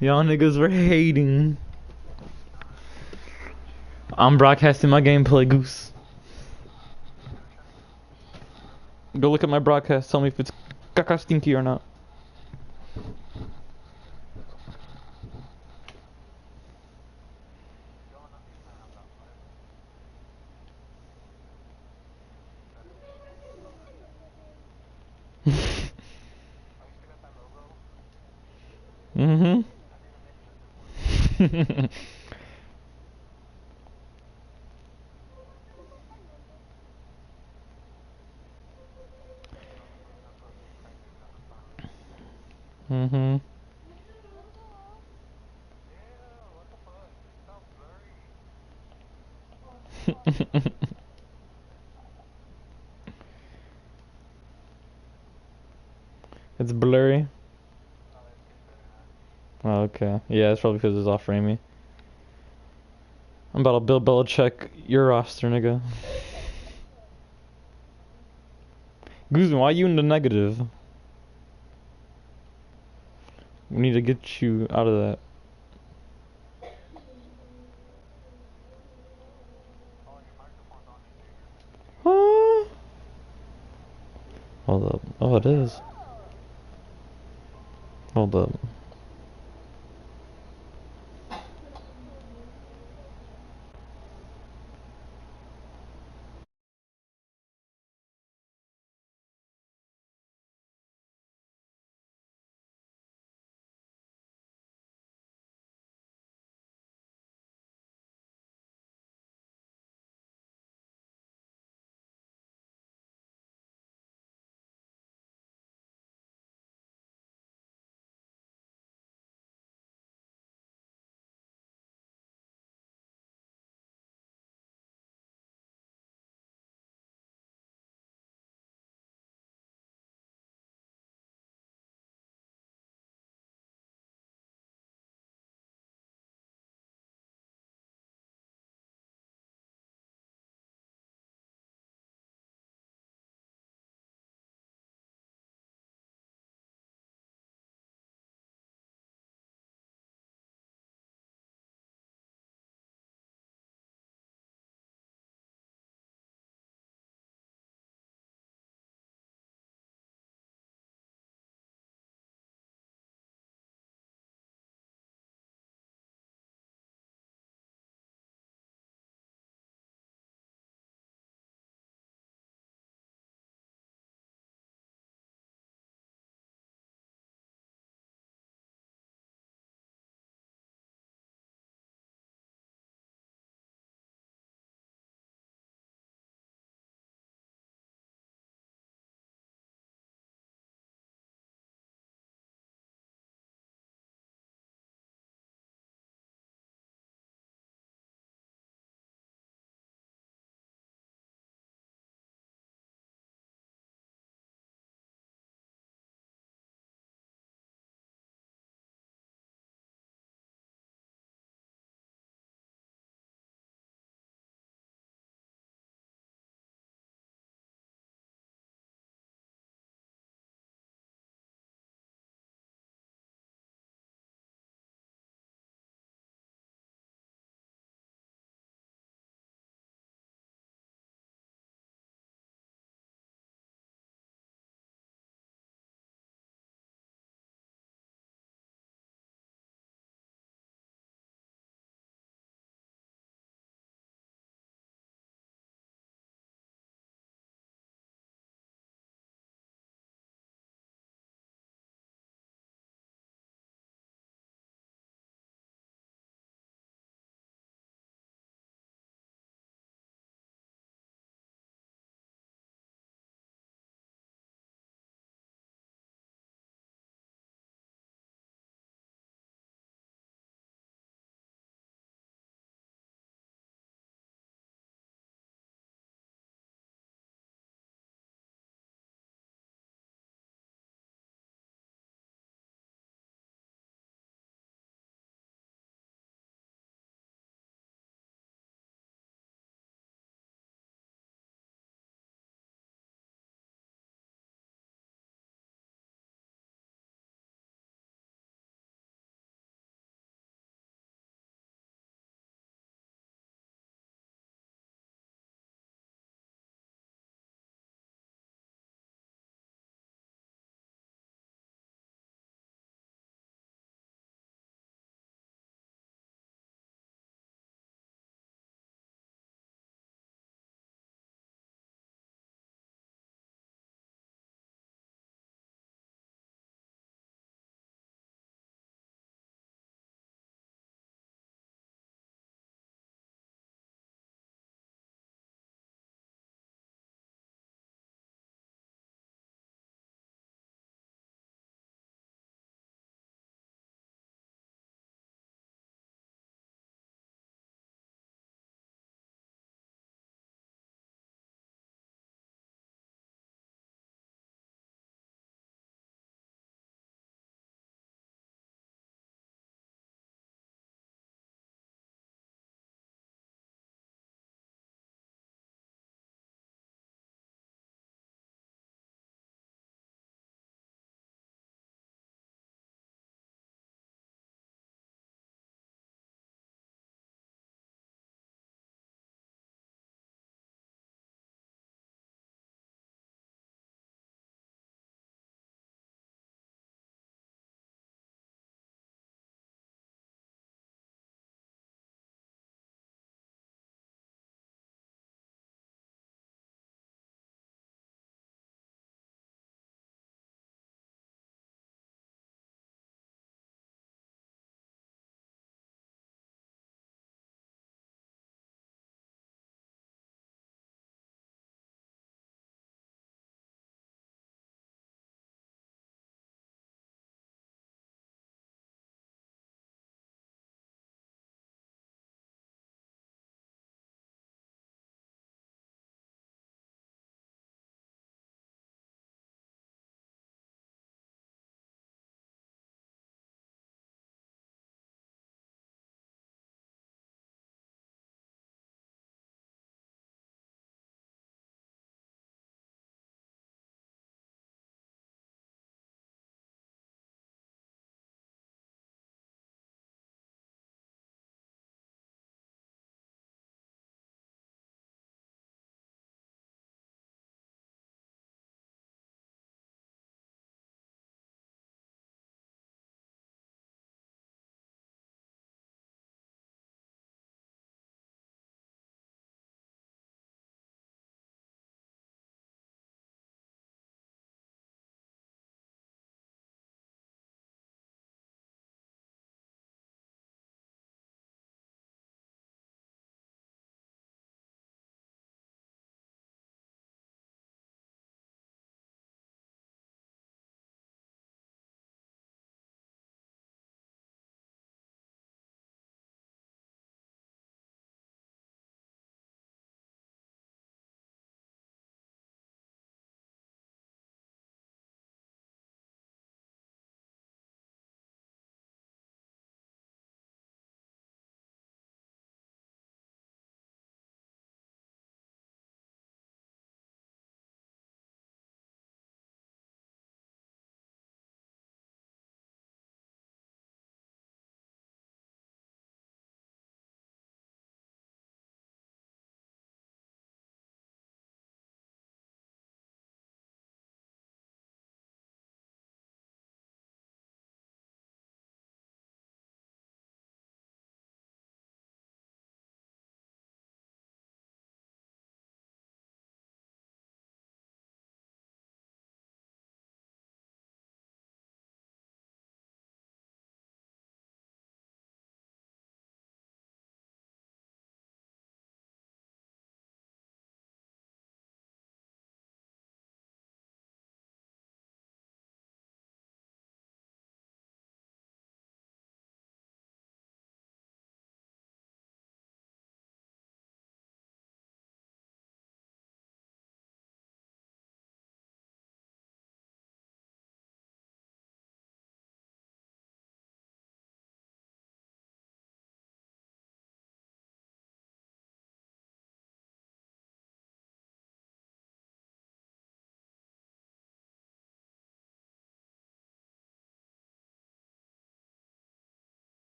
Y'all niggas were hating. I'm broadcasting my gameplay, Goose. Go look at my broadcast. Tell me if it's caca stinky or not. Mm-hmm. Mm-hmm. It's blurry. Oh, okay. Yeah, it's probably because it's off framey. I'm about to Bill Belichick your roster, nigga. Guzman, why are you in the negative? We need to get you out of that. Huh? Hold up. Oh, it is. Hold up.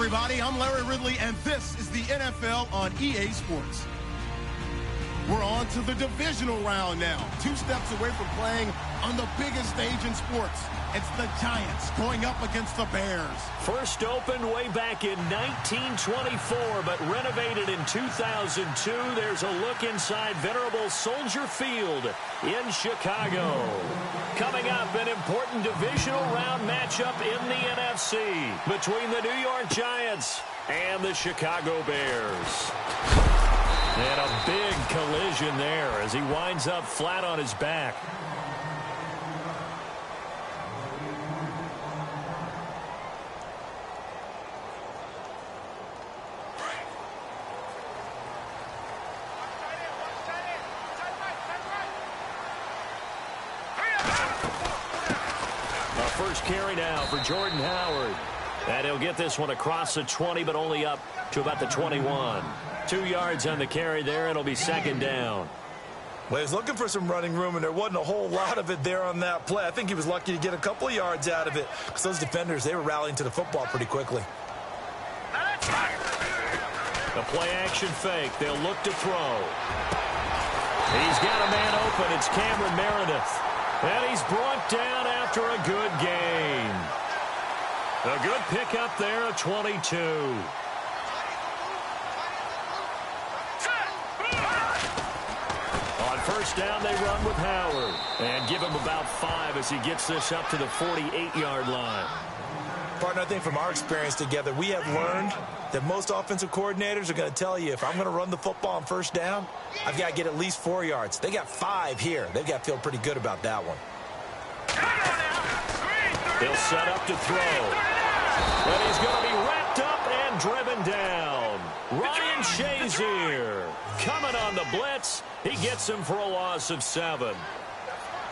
everybody. I'm Larry Ridley, and this is the NFL on EA Sports. We're on to the divisional round now. 2 steps away from playing on the biggest stage in sports. It's the Giants going up against the Bears. First opened way back in 1924, but renovated in 2002. There's a look inside venerable Soldier Field in Chicago. Coming up, an important divisional round matchup in the NFC between the New York Giants and the Chicago Bears. And a big collision there as he winds up flat on his back. A first carry now for Jordan Howard. And he'll get this one across the 20, but only up to about the 21. 2 yards on the carry there. It'll be second down. Well, he was looking for some running room, and there wasn't a whole lot of it there on that play. I think he was lucky to get a couple of yards out of it because those defenders, they were rallying to the football pretty quickly. The play-action fake. They'll look to throw. He's got a man open. It's Cameron Meredith. And he's brought down after a good gain. A good pickup there of 22. First down, they run with Howard. And give him about 5 as he gets this up to the 48-yard line. Partner, I think from our experience together, we have learned that most offensive coordinators are going to tell you, if I'm going to run the football on first down, I've got to get at least 4 yards. They got 5 here. They've got to feel pretty good about that one. They'll set up to throw. And he's going to be wrapped up and driven down. Ryan Shazier coming on the blitz. He gets him for a loss of 7.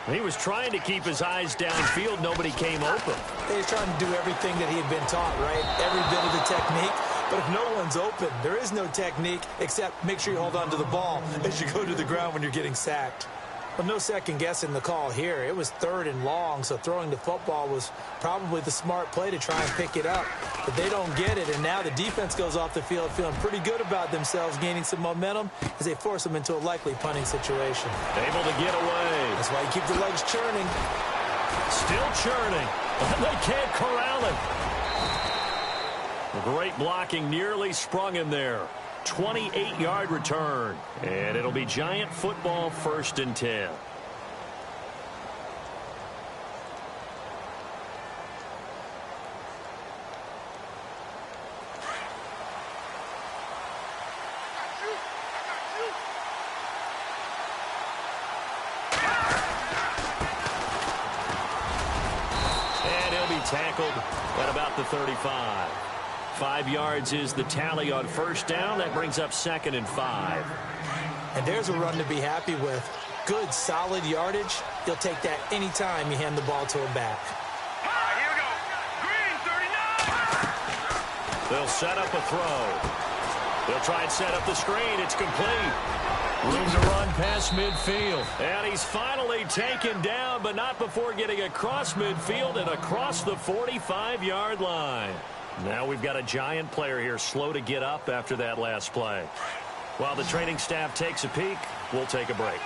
He was trying to keep his eyes downfield. Nobody came open. He's trying to do everything that he had been taught, right? Every bit of the technique. But if no one's open, there is no technique except make sure you hold on to the ball as you go to the ground when you're getting sacked. But no second guessing the call here. It was 3rd and long, so throwing the football was probably the smart play to try and pick it up. But they don't get it, and now the defense goes off the field feeling pretty good about themselves, gaining some momentum as they force them into a likely punting situation. Able to get away. That's why you keep the legs churning. Still churning. They can't corral him. Great blocking, nearly sprung him there. 28-yard return. And it'll be Giant football, 1st and 10. And he'll be tackled at about the 35. 5 yards is the tally on first down. That brings up 2nd and 5. And there's a run to be happy with. Good, solid yardage. You'll take that anytime you hand the ball to him back. Here we go. Green, 39. They'll set up a throw. They'll try and set up the screen. It's complete. Room to run past midfield. And he's finally taken down, but not before getting across midfield and across the 45-yard line. Now we've got a Giant player here slow to get up after that last play. While the training staff takes a peek, we'll take a break.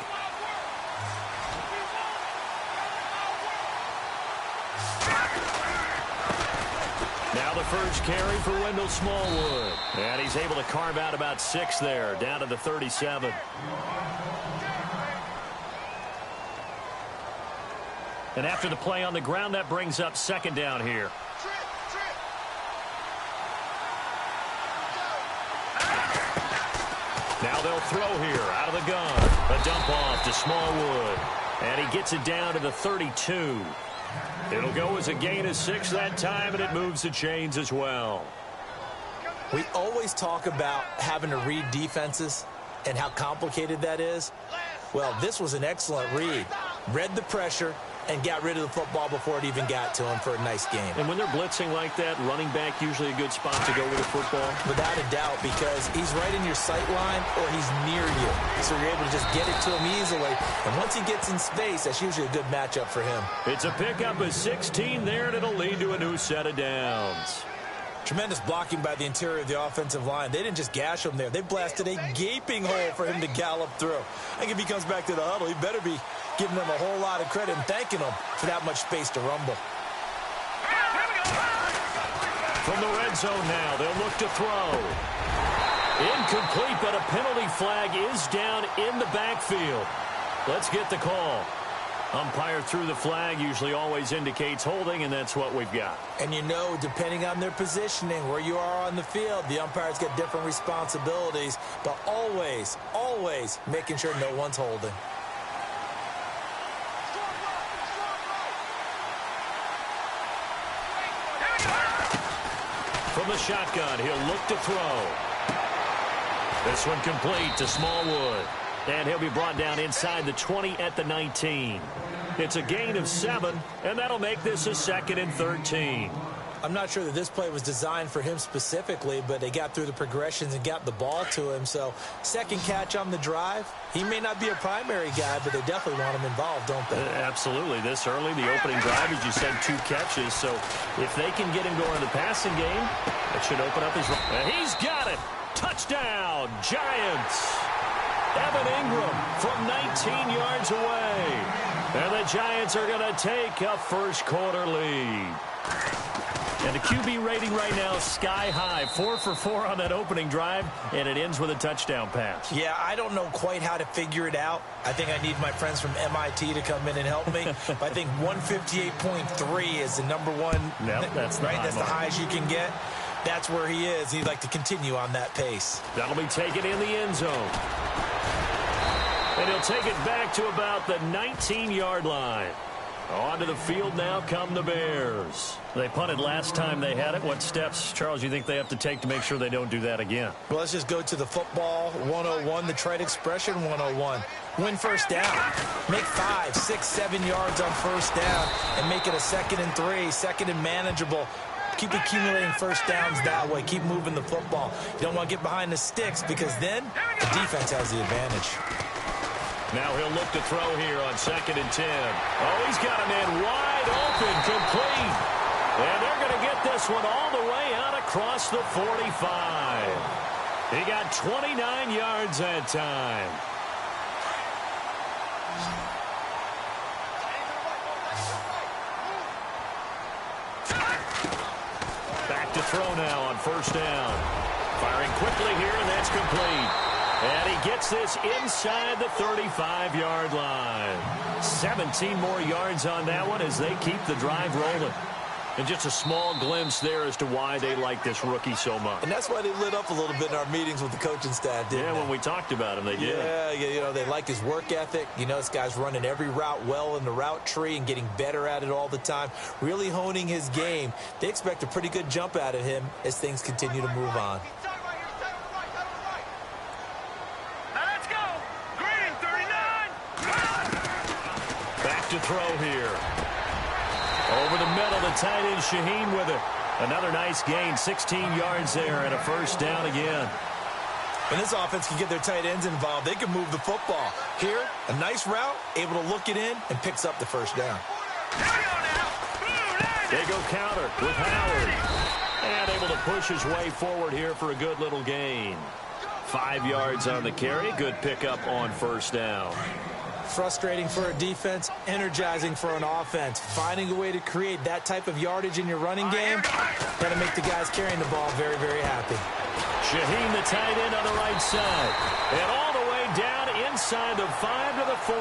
Now the first carry for Wendell Smallwood. And he's able to carve out about 6 there, down to the 37. And after the play on the ground, that brings up 2nd down here. Now they'll throw here out of the gun. A dump off to Smallwood. And he gets it down to the 32. It'll go as a gain of 6 that time, and it moves the chains as well. We always talk about having to read defenses and how complicated that is. Well, this was an excellent read. Read the pressure and got rid of the football before it even got to him for a nice game. And when they're blitzing like that, running back usually a good spot to go with the football? Without a doubt, because he's right in your sight line or he's near you. So you're able to just get it to him easily. And once he gets in space, that's usually a good matchup for him. It's a pickup of 16 there, and it'll lead to a new set of downs. Tremendous blocking by the interior of the offensive line. They didn't just gash him there. They blasted a gaping hole for him to gallop through. I think if he comes back to the huddle, he better be giving them a whole lot of credit and thanking them for that much space to rumble. From the red zone now, they'll look to throw. Incomplete, but a penalty flag is down in the backfield. Let's get the call. Umpire threw the flag, usually always indicates holding, and that's what we've got. And you know, depending on their positioning, where you are on the field, the umpires get different responsibilities, but always, always making sure no one's holding. From the shotgun, he'll look to throw. This one complete to Smallwood. And he'll be brought down inside the 20 at the 19. It's a gain of 7, and that'll make this a 2nd and 13. I'm not sure that this play was designed for him specifically, but they got through the progressions and got the ball to him. So, second catch on the drive. He may not be a primary guy, but they definitely want him involved, don't they? Absolutely. This early, the opening drive, as you said, 2 catches. So, if they can get him going in the passing game, it should open up his... He's got it! Touchdown, Giants! Evan Ingram from 19 yards away. And the Giants are going to take a first-quarter lead. And the QB rating right now sky high. 4 for 4 on that opening drive, and it ends with a touchdown pass. Yeah, I don't know quite how to figure it out. I think I need my friends from MIT to come in and help me. But I think 158.3 is the number one. Yep, that's right. That's the highest you can get. That's where he is. He'd like to continue on that pace. That'll be taken in the end zone. And he'll take it back to about the 19-yard line. Onto the field now come the Bears. They punted last time they had it. What steps, Charles, you think they have to take to make sure they don't do that again? Well, let's just go to the football 101, the trade expression 101. Win first down. Make 5, 6, 7 yards on first down and make it a 2nd and 3, 2nd and manageable. Keep accumulating first downs that way. Keep moving the football. You don't want to get behind the sticks because then the defense has the advantage. Now he'll look to throw here on 2nd and 10. Oh, he's got a man wide open, complete. And they're going to get this one all the way out across the 45. He got 29 yards that time. Back to throw now on first down. Firing quickly here, and that's complete. And he gets this inside the 35-yard line. 17 more yards on that one as they keep the drive rolling. And just a small glimpse there as to why they like this rookie so much. And that's why they lit up a little bit in our meetings with the coaching staff, didn't they? Yeah, when we talked about him, they did. Yeah, you know, they like his work ethic. You know, this guy's running every route well in the route tree and getting better at it all the time, really honing his game. They expect a pretty good jump out of him as things continue to move on. To throw here. Over the middle, the tight end Shaheen with it. Another nice gain, 16 yards there and a first down again. When this offense can get their tight ends involved, they can move the football. Here, a nice route, able to look it in and picks up the first down. They go counter with Howard. And able to push his way forward here for a good little gain. 5 yards on the carry. Good pickup on first down. Frustrating for a defense, energizing for an offense. Finding a way to create that type of yardage in your running game, got to make the guys carrying the ball very, very happy. Shaheen, the tight end on the right side. And all the way down inside the 5 to the 4.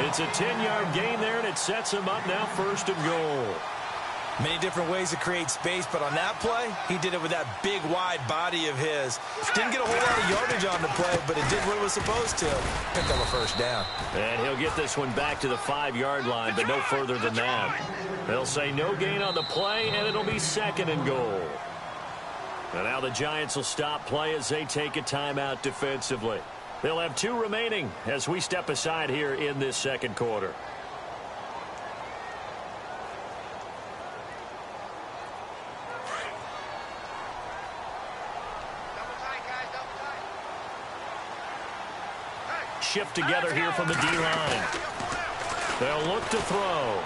It's a 10-yard gain there, and it sets him up now 1st and goal. Many different ways to create space, but on that play, he did it with that big, wide body of his. Didn't get a whole lot of yardage on the play, but it did what it was supposed to. Picked up a first down. And he'll get this one back to the 5-yard line, but no further than that. They'll say no gain on the play, and it'll be 2nd and goal. And now the Giants will stop play as they take a timeout defensively. They'll have 2 remaining as we step aside here in this 2nd quarter. Shift together here from the D-line. They'll look to throw.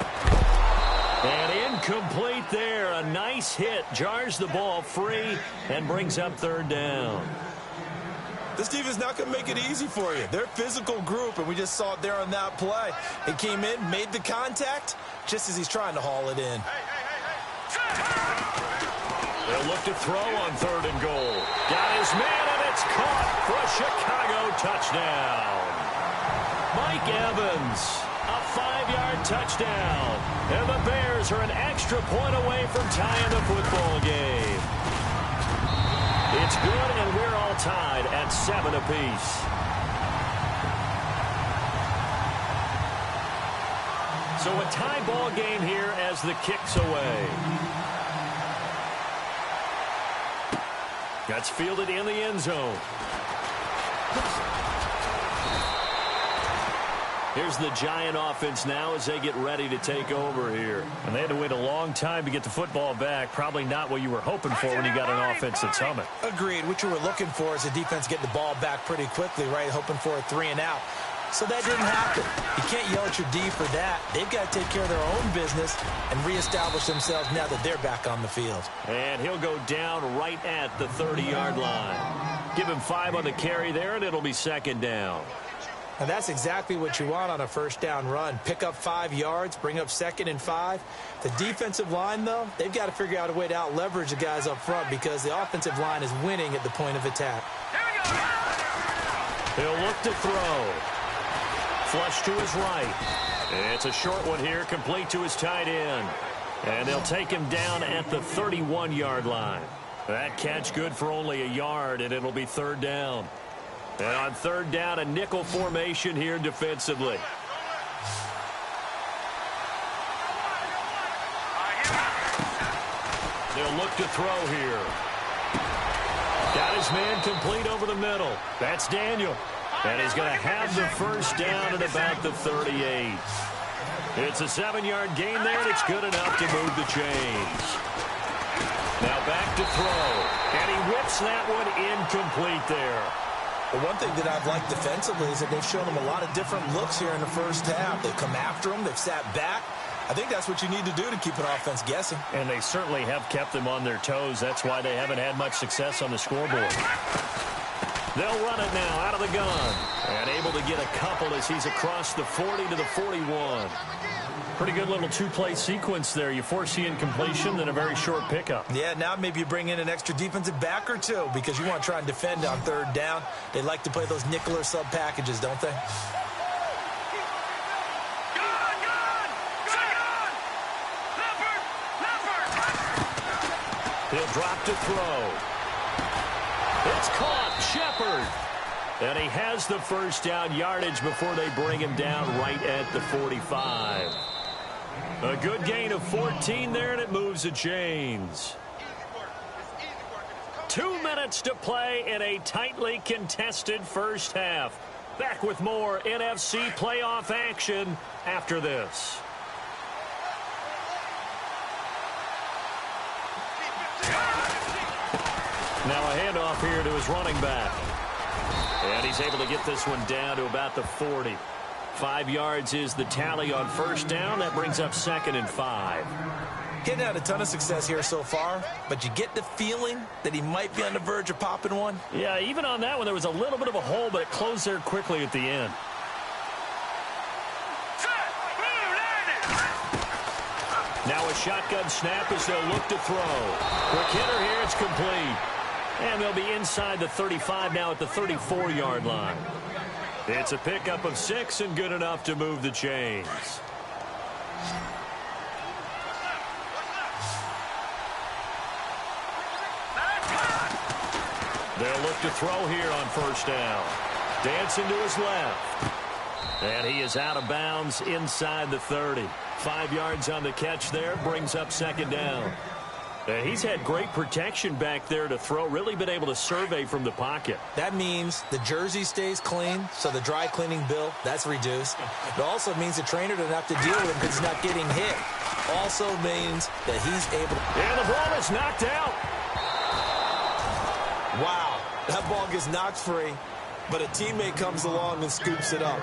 And incomplete there. A nice hit. Jars the ball free and brings up third down. This team is not going to make it easy for you. They're a physical group, and we just saw it there on that play. He came in, made the contact, just as he's trying to haul it in. They'll look to throw on third and goal. Got his man, and it's caught for a Chicago touchdown. Mike Evans, a 5-yard touchdown. And the Bears are an extra point away from tying the football game. It's good, and we're all tied at 7 apiece. So a tie ball game here as the kick's away. That's fielded in the end zone. Here's the Giant offense now as they get ready to take over here. And they had to wait a long time to get the football back. Probably not what you were hoping for when you got an offense that's humming. Agreed. What you were looking for is the defense getting the ball back pretty quickly, right? Hoping for a 3-and-out. So that didn't happen. You can't yell at your D for that. They've got to take care of their own business and reestablish themselves now that they're back on the field. And he'll go down right at the 30-yard line. Give him 5 on the carry there, and it'll be second down. And that's exactly what you want on a first down run. Pick up 5 yards, bring up 2nd and 5. The defensive line, though, they've got to figure out a way to out-leverage the guys up front because the offensive line is winning at the point of attack. He'll look to throw. Flush to his right. It's a short one here, complete to his tight end. And they'll take him down at the 31-yard line. That catch good for only a yard, and it'll be third down. And on third down, a nickel formation here defensively. They'll look to throw here. Got his man complete over the middle. That's Daniel. And he's going to have the first down at about the 38. It's a 7-yard gain there, and it's good enough to move the chains. Now back to throw. And he whips that one incomplete there. Well, one thing that I've liked defensively is that they've shown them a lot of different looks here in the first half. They've come after them. They've sat back. I think that's what you need to do to keep an offense guessing. And they certainly have kept them on their toes. That's why they haven't had much success on the scoreboard. They'll run it now out of the gun. And able to get a couple as he's across the 40 to the 41. Pretty good little two-play sequence there. You force the incompletion, then a very short pickup. Yeah, now maybe you bring in an extra defensive back or two because you want to try and defend on third down. They like to play those nickel or sub packages, don't they? He'll drop to throw. It's caught. Shepard. And he has the first down yardage before they bring him down right at the 45. A good gain of 14 there, and it moves the chains. 2 minutes to play in a tightly contested first half. Back with more NFC playoff action after this. Now a handoff here to his running back. And he's able to get this one down to about the 40. 5 yards is the tally on first down. That brings up 2nd and 5. Getting out a ton of success here so far, but you get the feeling that he might be on the verge of popping one. Yeah, even on that one, there was a little bit of a hole, but it closed there quickly at the end. Now a shotgun snap as they'll look to throw. Quick hitter here, it's complete. And they'll be inside the 35 now at the 34-yard line. It's a pickup of 6 and good enough to move the chains. They'll look to throw here on first down. Dancing to his left. And he is out of bounds inside the 30. 5 yards on the catch there, brings up 2nd down. He's had great protection back there to throw, really been able to survey from the pocket. That means the jersey stays clean, so the dry cleaning bill, that's reduced. It also means the trainer doesn't have to deal with him because he's not getting hit. Also means that he's able to... And the ball is knocked out. Wow, that ball gets knocked free, but a teammate comes along and scoops it up.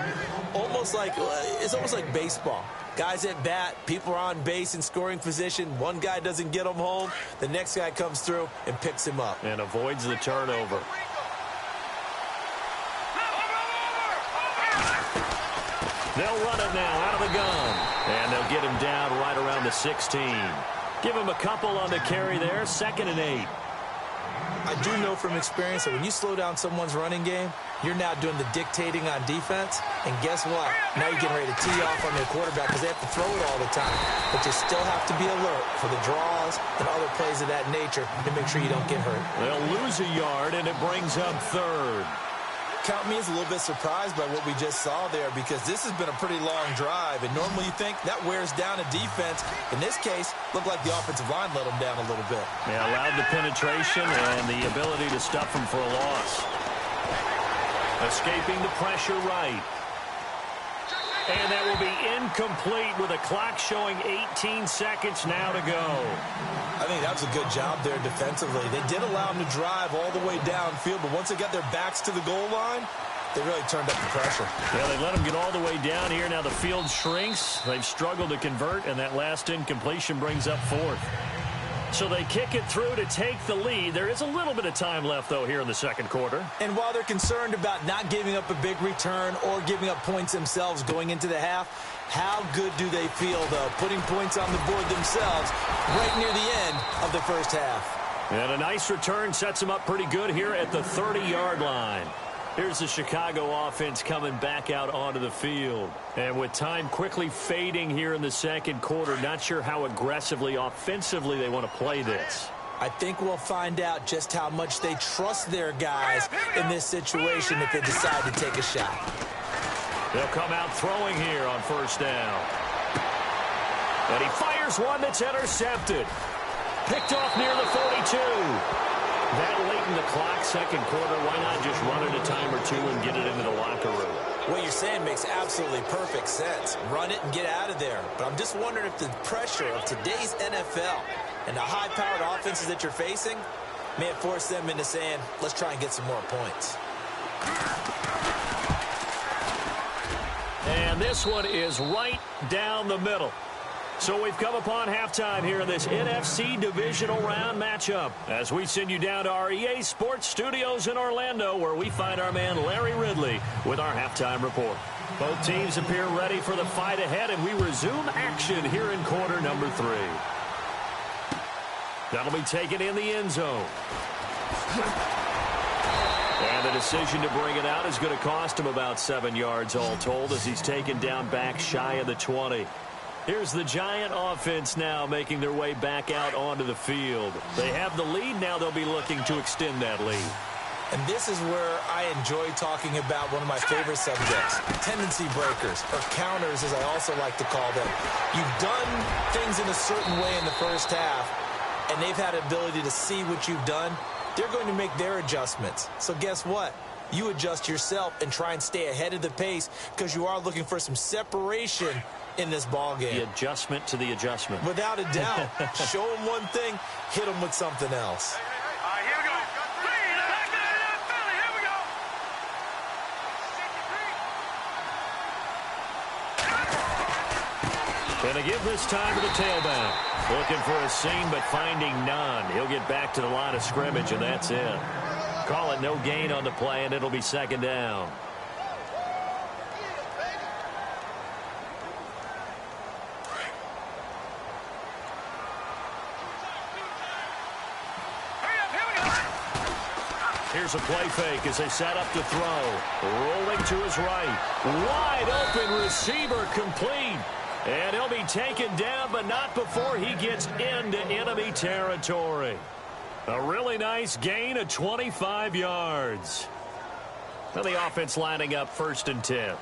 It's almost like baseball. Guys at bat, people are on base in scoring position. One guy doesn't get him home. The next guy comes through and picks him up. And avoids the turnover. They'll run it now out of the gun. And they'll get him down right around the 16. Give him a couple on the carry there. 2nd and 8. I do know from experience that when you slow down someone's running game, you're now doing the dictating on defense. And guess what? Now you're getting ready to tee off on your quarterback because they have to throw it all the time. But you still have to be alert for the draws and other plays of that nature to make sure you don't get hurt. They'll lose a yard, and it brings up 3rd. Count me as a little bit surprised by what we just saw there because this has been a pretty long drive, and normally you think that wears down a defense. In this case, looked like the offensive line let them down a little bit. Yeah, allowed the penetration and the ability to stuff them for a loss. Escaping the pressure right. And that will be incomplete with a clock showing 18 seconds now to go. I think that was a good job there defensively. They did allow them to drive all the way downfield, but once they got their backs to the goal line, they really turned up the pressure. Yeah, they let them get all the way down here. Now the field shrinks. They've struggled to convert, and that last incompletion brings up 4th. So they kick it through to take the lead. There is a little bit of time left, though, here in the 2nd quarter. And while they're concerned about not giving up a big return or giving up points themselves going into the half, how good do they feel, though, putting points on the board themselves right near the end of the first half? And a nice return sets them up pretty good here at the 30-yard line. Here's the Chicago offense coming back out onto the field. And with time quickly fading here in the 2nd quarter, not sure how aggressively, offensively they want to play this. I think we'll find out just how much they trust their guys in this situation if they decide to take a shot. They'll come out throwing here on 1st down. And he fires one that's intercepted. Picked off near the 42. That late in the clock, 2nd quarter, why not just run it a time or two and get it into the locker room? What you're saying makes absolutely perfect sense. Run it and get out of there. But I'm just wondering if the pressure of today's NFL and the high-powered offenses that you're facing may have forced them into saying, let's try and get some more points. And this one is right down the middle. So we've come upon halftime here in this NFC divisional round matchup as we send you down to our EA Sports Studios in Orlando where we find our man Larry Ridley with our halftime report. Both teams appear ready for the fight ahead, and we resume action here in quarter number 3. That'll be taken in the end zone. And the decision to bring it out is going to cost him about 7 yards all told as he's taken down back shy of the 20. Here's the Giant offense now making their way back out onto the field. They have the lead. Now they'll be looking to extend that lead. And this is where I enjoy talking about one of my favorite subjects, tendency breakers, or counters as I also like to call them. You've done things in a certain way in the first half, and they've had an ability to see what you've done. They're going to make their adjustments. So guess what? You adjust yourself and try and stay ahead of the pace because you are looking for some separation in this ball game. The adjustment to the adjustment. Without a doubt. Show them one thing, hit them with something else. All right, here we go. Back to Philly. Here we go. Gonna give this time to the tailback. Looking for a seam, but finding none. He'll get back to the line of scrimmage, and that's it. Call it no gain on the play, and it'll be 2nd down. Here's a play fake as they set up to throw. Rolling to his right. Wide open receiver complete. And he'll be taken down, but not before he gets into enemy territory. A really nice gain of 25 yards. Now the offense lining up 1st and 10.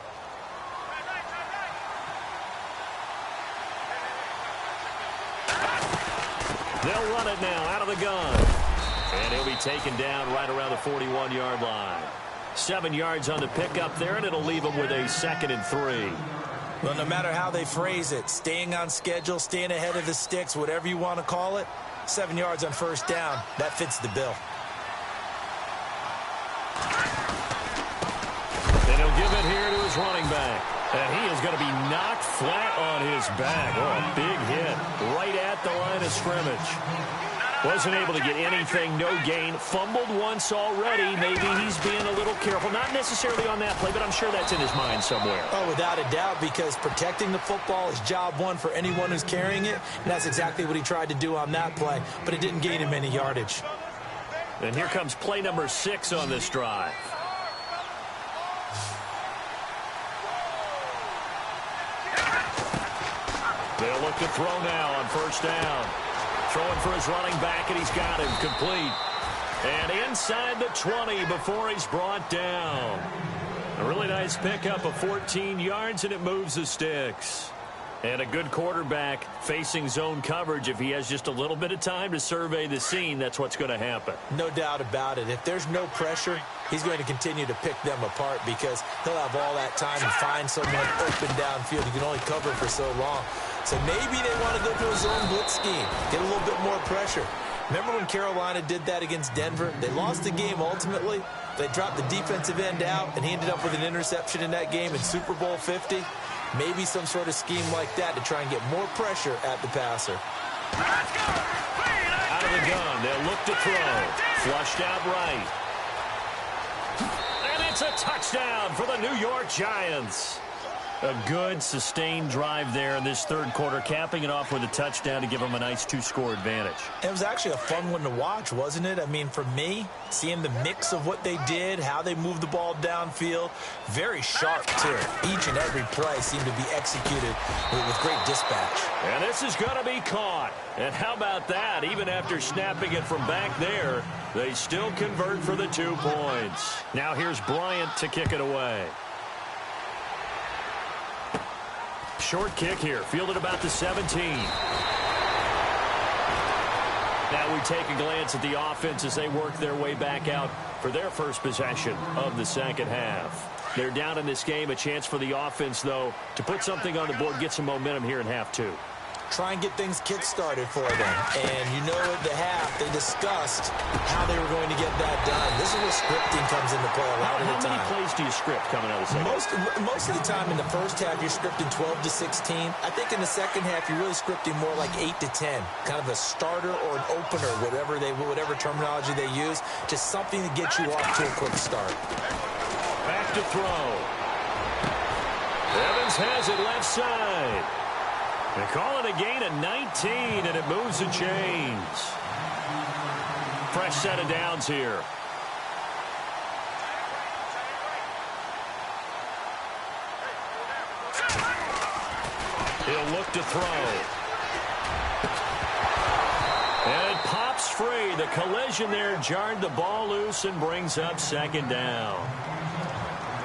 They'll run it now out of the gun. And he'll be taken down right around the 41-yard line. 7 yards on the pickup there, and it'll leave him with a 2nd and 3. Well, no matter how they phrase it, staying on schedule, staying ahead of the sticks, whatever you want to call it, 7 yards on 1st down, that fits the bill. And he'll give it here to his running back. And he is going to be knocked flat on his back. Oh, a big hit right at the line of scrimmage. Wasn't able to get anything, no gain. Fumbled once already. Maybe he's being a little careful. Not necessarily on that play, but I'm sure that's in his mind somewhere. Oh, without a doubt, because protecting the football is job one for anyone who's carrying it. And that's exactly what he tried to do on that play, but it didn't gain him any yardage. And here comes play number 6 on this drive. They'll look to throw now on first down. Throwing for his running back, and he's got him complete. And inside the 20 before he's brought down. A really nice pickup of 14 yards, and it moves the sticks. And a good quarterback facing zone coverage. If he has just a little bit of time to survey the scene, that's what's going to happen. No doubt about it. If there's no pressure, he's going to continue to pick them apart because he'll have all that time to find someone open downfield. He can only cover for so long. So maybe they want to go to a zone blitz scheme, get a little bit more pressure. Remember when Carolina did that against Denver? They lost the game ultimately. They dropped the defensive end out, and he ended up with an interception in that game in Super Bowl 50. Maybe some sort of scheme like that to try and get more pressure at the passer. Out of the gun, they'll look to throw. Flushed out right. And it's a touchdown for the New York Giants. A good, sustained drive there in this third quarter, capping it off with a touchdown to give them a nice 2-score advantage. It was actually a fun one to watch, wasn't it? I mean, for me, seeing the mix of what they did, how they moved the ball downfield, very sharp, too. Each and every play seemed to be executed with great dispatch. And this is going to be caught. And how about that? Even after snapping it from back there, they still convert for the 2 points. Now here's Bryant to kick it away. Short kick here, fielded about the 17. Now we take a glance at the offense as they work their way back out for their first possession of the second half. They're down in this game. A chance for the offense, though, to put something on the board, get some momentum here in half 2. Try and get things kick-started for them. And you know at the half, they discussed how they were going to get that done. This is where scripting comes into play a lot of the time. How many plays do you script coming out of the second? Most of the time in the first half, you're scripting 12 to 16. I think in the second half, you're really scripting more like 8 to 10. Kind of a starter or an opener, whatever terminology they use. Just something to get you off to a quick start. Back to throw. Evans has it left side. They call it a gain of 19, and it moves the chains. Fresh set of downs here. He'll look to throw. And it pops free. The collision there jarred the ball loose and brings up second down.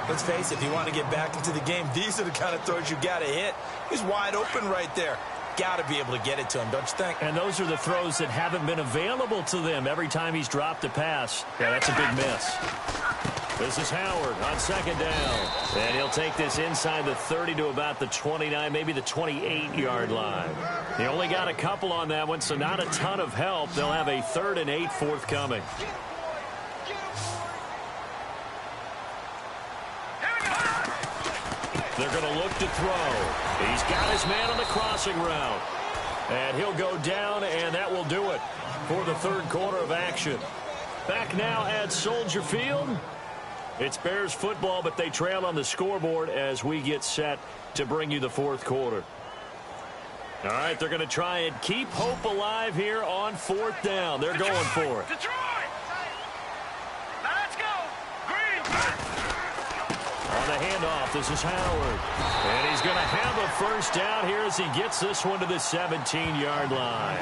Let's face it, if you want to get back into the game, these are the kind of throws you got to hit. He's wide open right there. Got to be able to get it to him, don't you think? And those are the throws that haven't been available to them every time he's dropped a pass. Yeah, that's a big miss. This is Howard on second down. And he'll take this inside the 30 to about the 29, maybe the 28-yard line. He only got a couple on that one, so not a ton of help. They'll have a 3rd and 8 forthcoming. They're going to look to throw. He's got his man on the crossing route. And he'll go down, and that will do it for the third quarter of action. Back now at Soldier Field. It's Bears football, but they trail on the scoreboard as we get set to bring you the fourth quarter. All right, they're going to try and keep hope alive here on 4th down. They're going for it. Detroit! Let's go! Green! On the handoff, this is Howard. And he's going to have a first down here as he gets this one to the 17-yard line.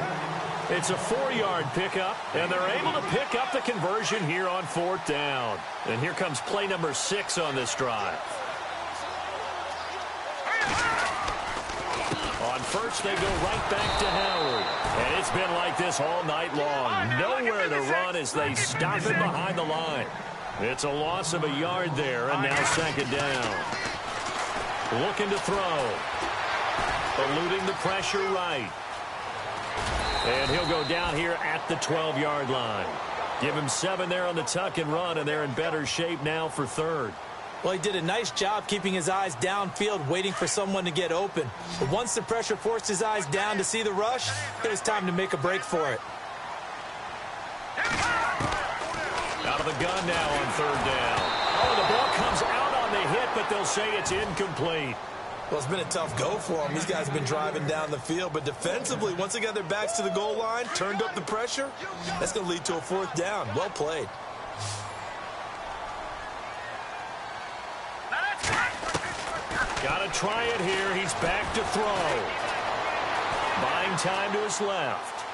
It's a 4-yard pickup, and they're able to pick up the conversion here on 4th down. And here comes play number 6 on this drive. On first, they go right back to Howard. And it's been like this all night long. Nowhere to run as they stop it behind the line. It's a loss of a yard there, and now second down. Looking to throw. Eluding the pressure right. And he'll go down here at the 12-yard line. Give him 7 there on the tuck and run, and they're in better shape now for 3rd. Well, he did a nice job keeping his eyes downfield, waiting for someone to get open. But once the pressure forced his eyes down to see the rush, it was time to make a break for it. Out of the gun now on third down. Oh, the ball comes out on the hit, but they'll say it's incomplete. Well, it's been a tough go for them. These guys have been driving down the field, but defensively, once they got their backs to the goal line, turned up the pressure, that's going to lead to a fourth down. Well played. Got to try it here. He's back to throw. Buying time to his left.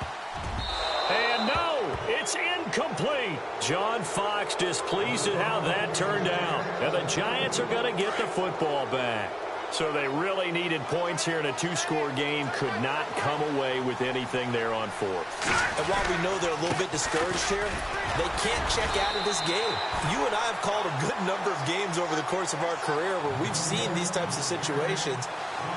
And no, it's incomplete. John Fox displeased at how that turned out. And the Giants are going to get the football back. So they really needed points here in a two-score game. Could not come away with anything there on fourth. And while we know they're a little bit discouraged here, they can't check out of this game. You and I have called a good number of games over the course of our career where we've seen these types of situations.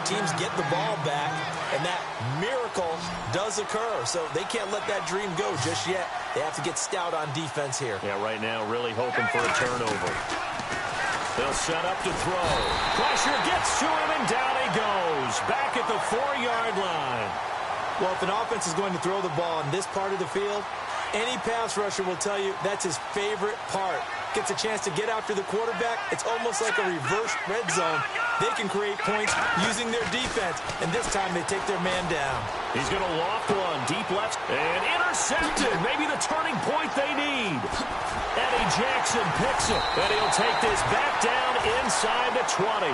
Teams get the ball back, and that miracle does occur. So they can't let that dream go just yet. They have to get stout on defense here. Yeah, right now really hoping for a turnover. They'll set up to throw. Pressure gets to him, and down he goes. Back at the 4-yard line. Well, if an offense is going to throw the ball in this part of the field, any pass rusher will tell you that's his favorite part. Gets a chance to get after the quarterback. It's almost like a reverse red zone. They can create points using their defense, and this time they take their man down. He's going to loft one deep left and intercepted. Maybe the turning point they need. Eddie Jackson picks it, and he'll take this back down inside the 20.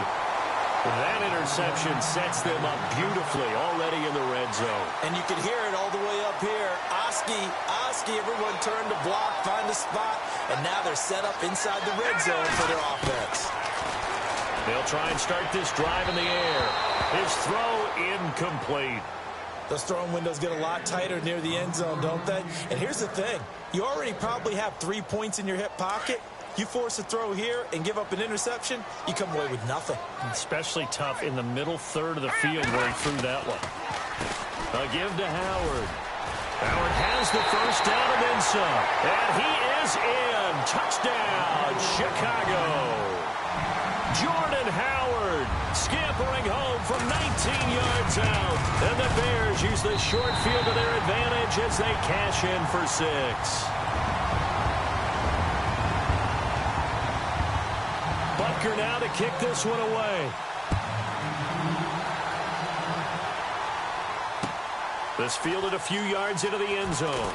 That interception sets them up beautifully already in the red zone. And you can hear it all the way up here. Oski, everyone turned to block, find a spot, and now they're set up inside the red zone for their offense. They'll try and start this drive in the air. His throw incomplete. Those throwing windows get a lot tighter near the end zone, don't they? And here's the thing. You already probably have 3 points in your hip pocket. You force a throw here and give up an interception, you come away with nothing. Especially tough in the middle third of the field where he threw that one. A give to Howard. Howard has the first down and then some. And he is in. Touchdown, Chicago. Jordan Howard scampering home from 19 yards out. And the Bears use the short field to their advantage as they cash in for 6. Butker now to kick this one away. This fielded a few yards into the end zone.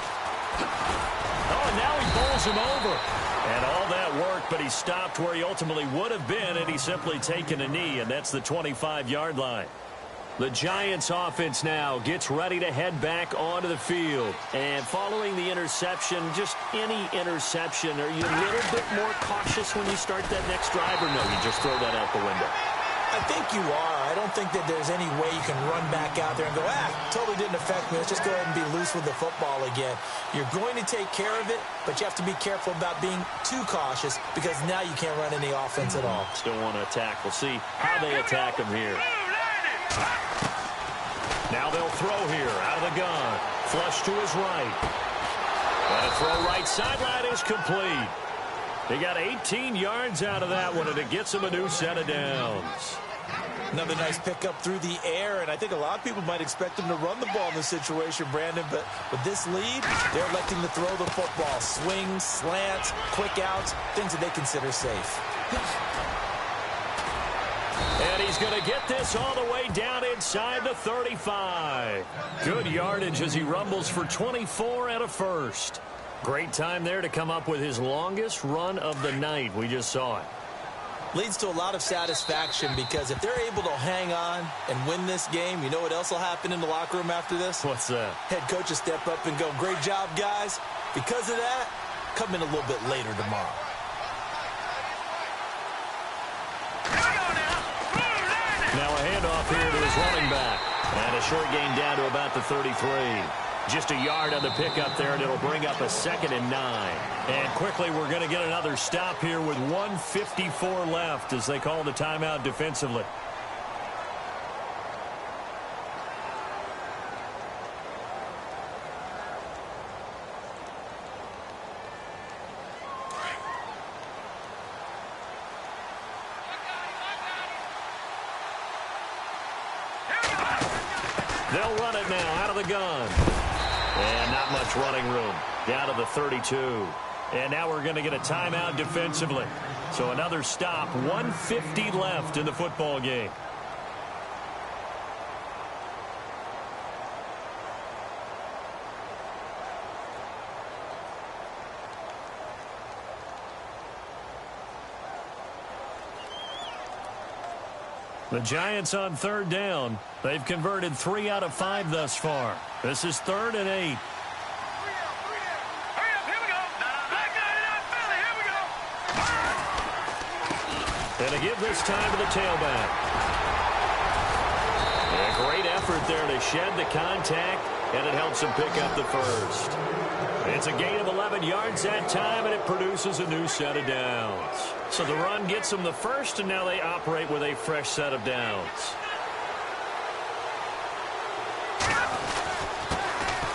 Oh, and now he bowls him over. And all that worked, but he stopped where he ultimately would have been, and he's simply taken a knee, and that's the 25-yard line. The Giants offense now gets ready to head back onto the field. And following the interception, just any interception, are you a little bit more cautious when you start that next drive, or no, you just throw that out the window? I think you are. I don't think that there's any way you can run back out there and go, totally didn't affect me. Let's just go ahead and be loose with the football again. You're going to take care of it, but you have to be careful about being too cautious because now you can't run any offense at all. Still want to attack. We'll see how they attack him here. Now they'll throw here out of the gun. Flush to his right. And a throw right sideline is complete. They got 18 yards out of that one, and it gets him a new set of downs. Another nice pickup through the air, and I think a lot of people might expect him to run the ball in this situation, Brandon, but with this lead, they're electing to throw the football. Swings, slants, quick outs, things that they consider safe. And he's going to get this all the way down inside the 35. Good yardage as he rumbles for 24 and a first. Great time there to come up with his longest run of the night. We just saw it. Leads to a lot of satisfaction because if they're able to hang on and win this game, you know what else will happen in the locker room after this? What's that? Head coach will step up and go, great job, guys. Because of that, come in a little bit later tomorrow. Now a handoff here to his running back. And a short gain down to about the 33. Just a yard on the pickup there, and it'll bring up a 2nd and 9. And quickly, we're going to get another stop here with 1:54 left as they call the timeout defensively. They'll run it now out of the gun. And not much running room. Down to the 32. And now we're going to get a timeout defensively. So another stop. 1:50 left in the football game. The Giants on third down. They've converted 3 out of 5 thus far. This is 3rd and 8. And to give this time to the tailback. A great effort there to shed the contact, and it helps him pick up the first. It's a gain of 11 yards that time, and it produces a new set of downs. So the run gets them the first, and now they operate with a fresh set of downs.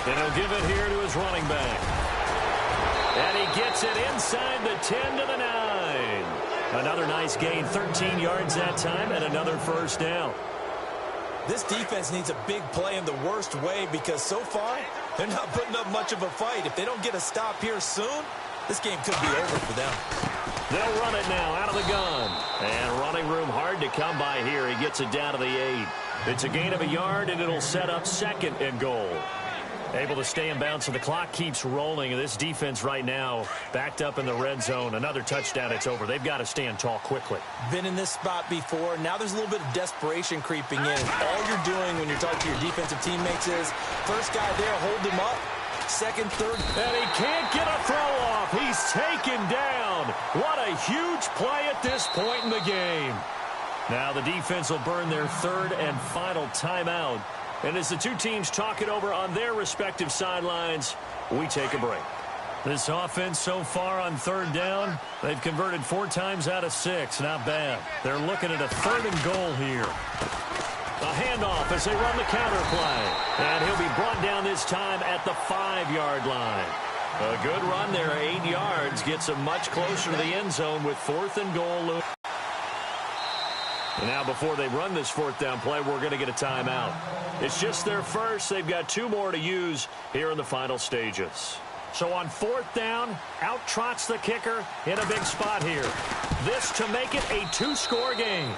And he'll give it here to his running back. And he gets it inside the 10 to the 9. Another nice gain, 13 yards that time, and another first down. This defense needs a big play in the worst way because so far, they're not putting up much of a fight. If they don't get a stop here soon, this game could be over for them. They'll run it now out of the gun. And running room hard to come by here. He gets it down to the 8. It's a gain of a yard, and it'll set up 2nd and goal. Able to stay in bounds, so the clock keeps rolling. And this defense right now backed up in the red zone. Another touchdown, it's over. They've got to stand tall quickly. Been in this spot before. Now there's a little bit of desperation creeping in. All you're doing when you're talking to your defensive teammates is, first guy there, hold him up. Second, third. And he can't get a throw off. He's taken down. What a huge play at this point in the game. Now the defense will burn their 3rd and final timeout. And as the two teams talk it over on their respective sidelines, we take a break. This offense so far on 3rd down, they've converted 4 times out of 6. Not bad. They're looking at a 3rd and goal here. A handoff as they run the counter play. And he'll be brought down this time at the 5-yard line. A good run there, 8 yards. Gets them much closer to the end zone with 4th and goal. And now before they run this 4th down play, we're going to get a timeout. It's just their first. They've got 2 more to use here in the final stages. So on 4th down, out trots the kicker in a big spot here. This to make it a 2-score game.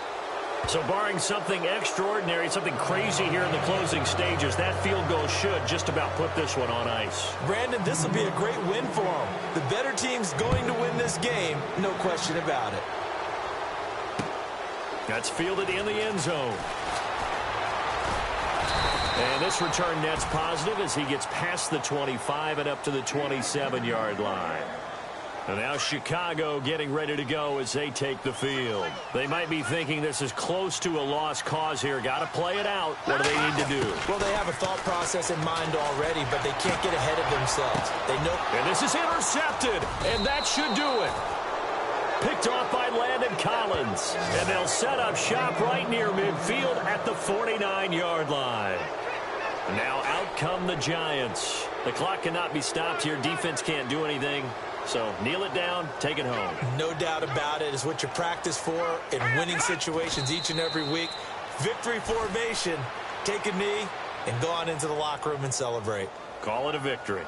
So barring something extraordinary, something crazy here in the closing stages, that field goal should just about put this one on ice. Brandon, this will be a great win for them. The better team's going to win this game, no question about it. That's fielded in the end zone. And this return net's positive as he gets past the 25 and up to the 27-yard line. And now Chicago getting ready to go as they take the field. They might be thinking this is close to a lost cause here. Got to play it out. What do they need to do? Well, they have a thought process in mind already, but they can't get ahead of themselves. They know. And this is intercepted, and that should do it. Picked off by Landon Collins. And they'll set up shop right near midfield at the 49-yard line. Now out come the Giants. The clock cannot be stopped here. Defense can't do anything. So kneel it down, take it home. No doubt about it. It's what you practice for in winning situations each and every week. Victory formation. Take a knee and go on into the locker room and celebrate. Call it a victory.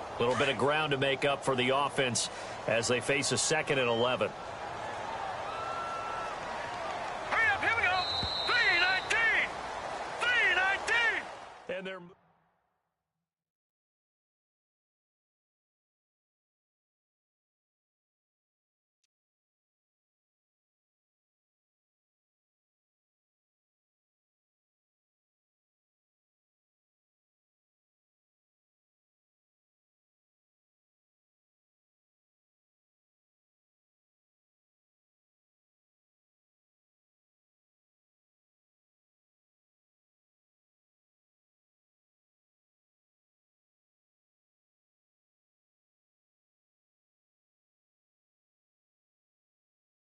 A little bit of ground to make up for the offense as they face a 2nd and 11.